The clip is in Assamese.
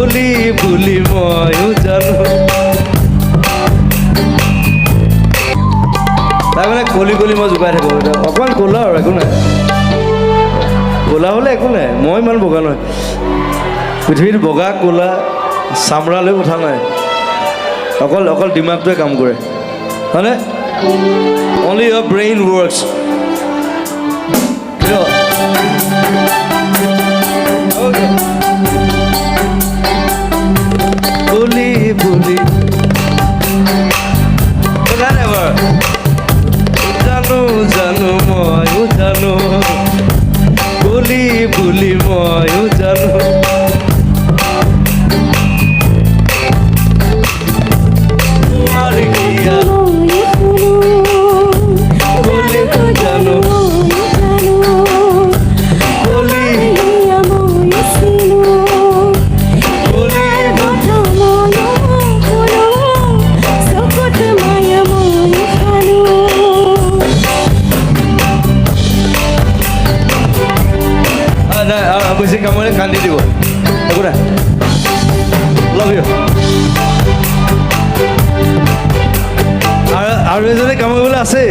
কলি বুলি ময়ো জানো। তাৰমানে কলি কলি মই জোকাই থাকোঁ অকণমান ক'লা আৰু একো নাই ক'লা হ'লে একো নাই মই ইমান বগা নহয় পৃথিৱীত বগা ক'লা চামৰালৈ কথা নাই অকল অকল দিমাগটোৱে কাম কৰে হয়নে অনলি ইয়ৰ ব্ৰেইন ৱৰ্কছ বুলি বুলি জানো জানো ময়ো জানো বুলি বুলি ময়ো জানো বেছি কামৰে কান্দি দিব একো নাই লাভ ইউ আৰু এজনে কামাবলৈ আছে